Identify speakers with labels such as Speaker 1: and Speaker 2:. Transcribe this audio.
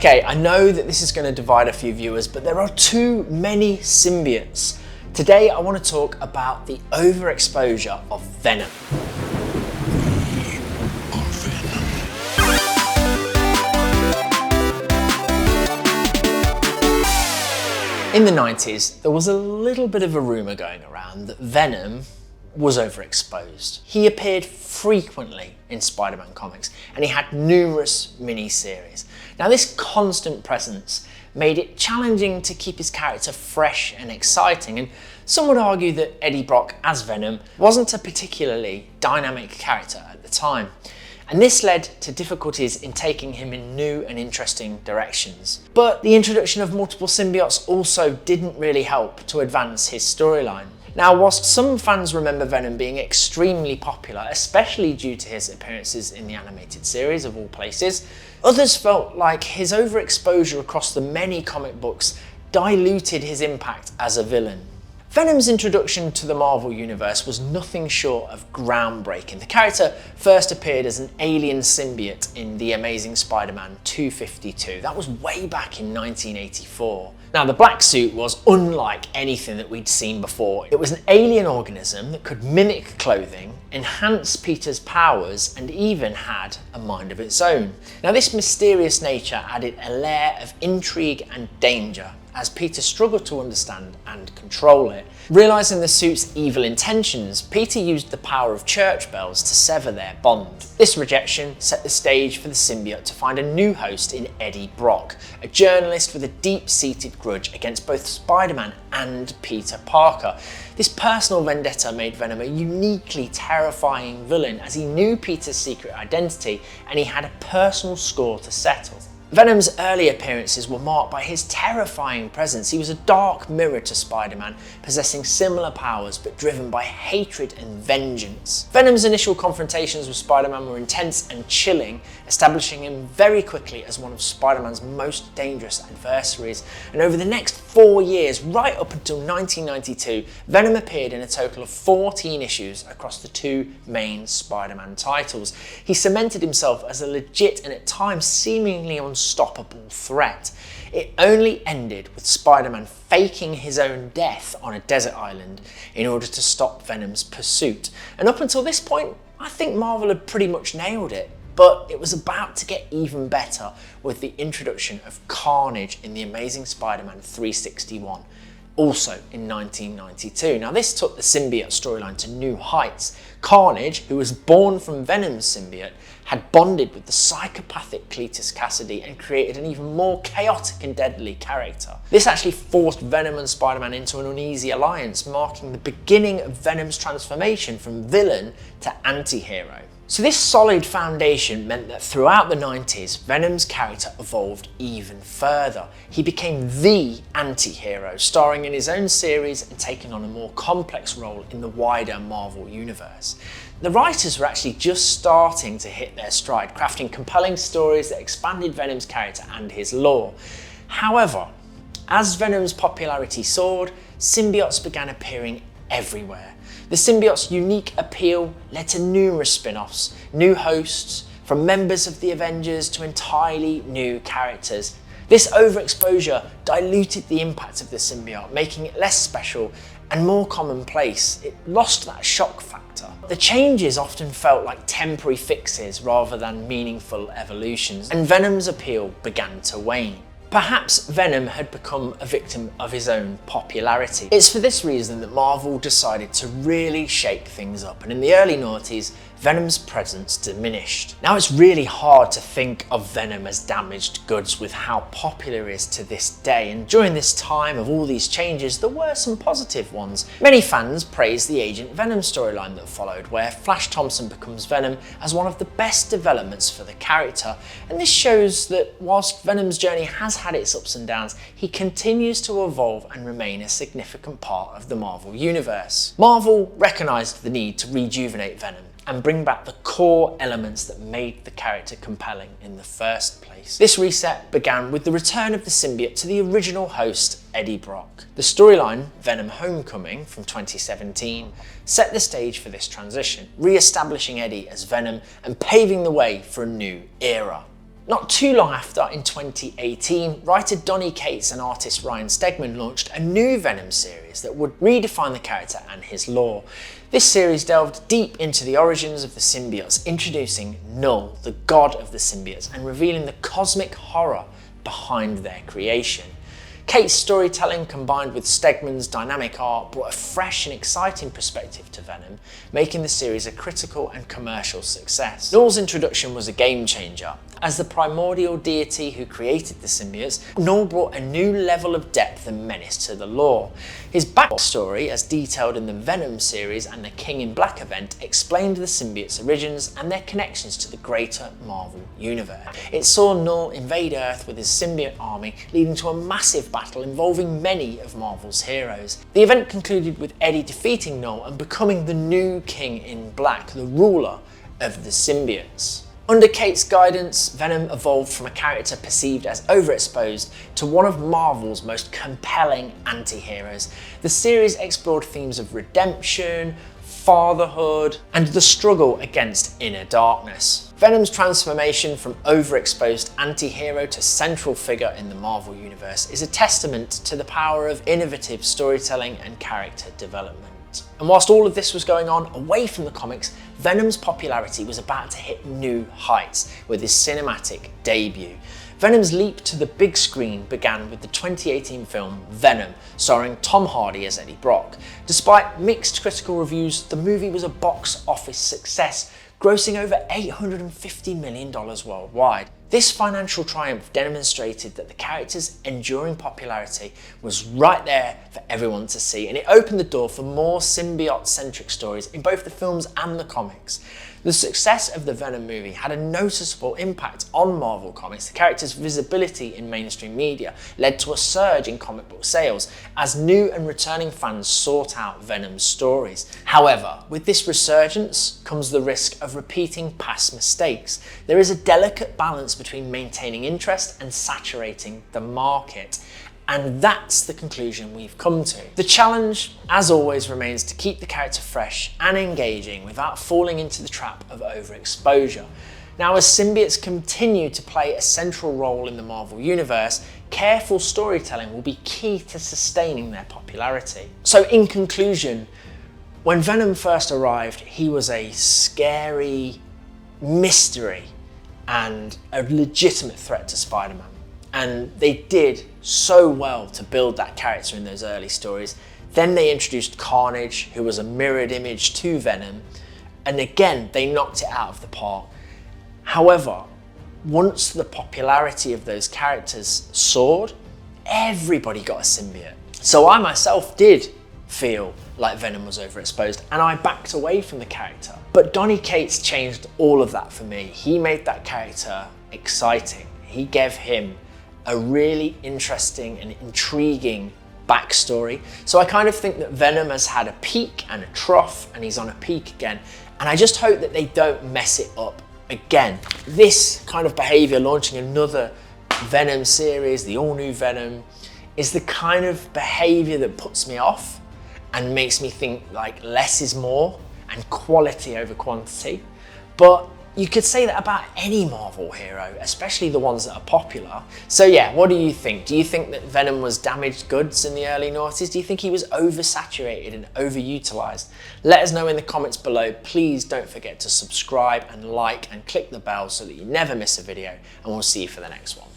Speaker 1: Okay, I know that this is going to divide a few viewers, but there are too many symbiotes. Today I want to talk about the overexposure of Venom. In the 90s, there was a little bit of a rumour going around that Venom was overexposed. He appeared frequently in Spider-Man comics, and he had numerous mini-series. Now, this constant presence made it challenging to keep his character fresh and exciting, and some would argue that Eddie Brock as Venom wasn't a particularly dynamic character at the time. And this led to difficulties in taking him in new and interesting directions. But the introduction of multiple symbiotes also didn't really help to advance his storyline. Now, whilst some fans remember Venom being extremely popular, especially due to his appearances in the animated series of all places, others felt like his overexposure across the many comic books diluted his impact as a villain. Venom's introduction to the Marvel Universe was nothing short of groundbreaking. The character first appeared as an alien symbiote in The Amazing Spider-Man 252. That was way back in 1984. Now, the black suit was unlike anything that we'd seen before. It was an alien organism that could mimic clothing, enhance Peter's powers, and even had a mind of its own. Now, this mysterious nature added a layer of intrigue and danger as Peter struggled to understand and control it. Realising the suit's evil intentions, Peter used the power of church bells to sever their bond. This rejection set the stage for the symbiote to find a new host in Eddie Brock, a journalist with a deep-seated grudge against both Spider-Man and Peter Parker. This personal vendetta made Venom a uniquely terrifying villain, as he knew Peter's secret identity and he had a personal score to settle. Venom's early appearances were marked by his terrifying presence. He was a dark mirror to Spider-Man, possessing similar powers but driven by hatred and vengeance. Venom's initial confrontations with Spider-Man were intense and chilling, establishing him very quickly as one of Spider-Man's most dangerous adversaries. And over the next 4 years, right up until 1992, Venom appeared in a total of 14 issues across the two main Spider-Man titles. He cemented himself as a legit and at times seemingly unstoppable threat. It only ended with Spider-Man faking his own death on a desert island in order to stop Venom's pursuit. And up until this point, I think Marvel had pretty much nailed it. But it was about to get even better with the introduction of Carnage in The Amazing Spider-Man 361, also in 1992. Now, this took the symbiote storyline to new heights. Carnage, who was born from Venom's symbiote, had bonded with the psychopathic Cletus Cassidy and created an even more chaotic and deadly character. This actually forced Venom and Spider-Man into an uneasy alliance, marking the beginning of Venom's transformation from villain to anti-hero. So this solid foundation meant that throughout the 90s, Venom's character evolved even further. He became the anti-hero, starring in his own series and taking on a more complex role in the wider Marvel Universe. The writers were actually just starting to hit their stride, crafting compelling stories that expanded Venom's character and his lore. However, as Venom's popularity soared, symbiotes began appearing everywhere. The symbiote's unique appeal led to numerous spin-offs, new hosts, from members of the Avengers to entirely new characters. This overexposure diluted the impact of the symbiote, making it less special and more commonplace. It lost that shock factor. The changes often felt like temporary fixes rather than meaningful evolutions, and Venom's appeal began to wane. Perhaps Venom had become a victim of his own popularity. It's for this reason that Marvel decided to really shake things up, and in the early noughties, Venom's presence diminished. Now, it's really hard to think of Venom as damaged goods with how popular he is to this day, and during this time of all these changes, there were some positive ones. Many fans praised the Agent Venom storyline that followed, where Flash Thompson becomes Venom, as one of the best developments for the character, and this shows that whilst Venom's journey has had its ups and downs, he continues to evolve and remain a significant part of the Marvel Universe. Marvel recognised the need to rejuvenate Venom and bring back the core elements that made the character compelling in the first place. This reset began with the return of the symbiote to the original host, Eddie Brock. The storyline, Venom Homecoming from 2017, set the stage for this transition, re-establishing Eddie as Venom and paving the way for a new era. Not too long after, in 2018, writer Donny Cates and artist Ryan Stegman launched a new Venom series that would redefine the character and his lore. This series delved deep into the origins of the symbiotes, introducing Null, the god of the symbiotes, and revealing the cosmic horror behind their creation. Cates' storytelling combined with Stegman's dynamic art brought a fresh and exciting perspective to Venom, making the series a critical and commercial success. Null's introduction was a game changer. As the primordial deity who created the symbiotes, Null brought a new level of depth and menace to the lore. His backstory, as detailed in the Venom series and the King in Black event, explained the symbiotes' origins and their connections to the greater Marvel universe. It saw Null invade Earth with his symbiote army, leading to a massive battle involving many of Marvel's heroes. The event concluded with Eddie defeating Null and becoming the new King in Black, the ruler of the symbiotes. Under Cates' guidance, Venom evolved from a character perceived as overexposed to one of Marvel's most compelling anti-heroes. The series explored themes of redemption, fatherhood, and the struggle against inner darkness. Venom's transformation from overexposed anti-hero to central figure in the Marvel universe is a testament to the power of innovative storytelling and character development. And whilst all of this was going on away from the comics, Venom's popularity was about to hit new heights with his cinematic debut. Venom's leap to the big screen began with the 2018 film Venom, starring Tom Hardy as Eddie Brock. Despite mixed critical reviews, the movie was a box office success, grossing over $850 million worldwide. This financial triumph demonstrated that the character's enduring popularity was right there for everyone to see, and it opened the door for more symbiote-centric stories in both the films and the comics. The success of the Venom movie had a noticeable impact on Marvel Comics. The character's visibility in mainstream media led to a surge in comic book sales as new and returning fans sought out Venom's stories. However, with this resurgence comes the risk of repeating past mistakes. There is a delicate balance between maintaining interest and saturating the market. And that's the conclusion we've come to. The challenge, as always, remains to keep the character fresh and engaging without falling into the trap of overexposure. Now, as symbiotes continue to play a central role in the Marvel Universe, careful storytelling will be key to sustaining their popularity. So in conclusion, when Venom first arrived, he was a scary mystery and a legitimate threat to Spider-Man. And they did so well to build that character in those early stories. Then they introduced Carnage, who was a mirrored image to Venom, and again, they knocked it out of the park. However, once the popularity of those characters soared, everybody got a symbiote. So I myself did feel like Venom was overexposed, and I backed away from the character. But Donny Cates changed all of that for me. He made that character exciting. He gave him a really interesting and intriguing backstory. So I kind of think that Venom has had a peak and a trough, and he's on a peak again. And I just hope that they don't mess it up again. This kind of behavior, launching another Venom series, the all-new Venom, is the kind of behavior that puts me off and makes me think like less is more and quality over quantity. But you could say that about any Marvel hero, especially the ones that are popular. So yeah, what do you think? Do you think that Venom was damaged goods in the early noughties? Do you think he was oversaturated and overutilized? Let us know in the comments below. Please don't forget to subscribe and like and click the bell so that you never miss a video, and we'll see you for the next one.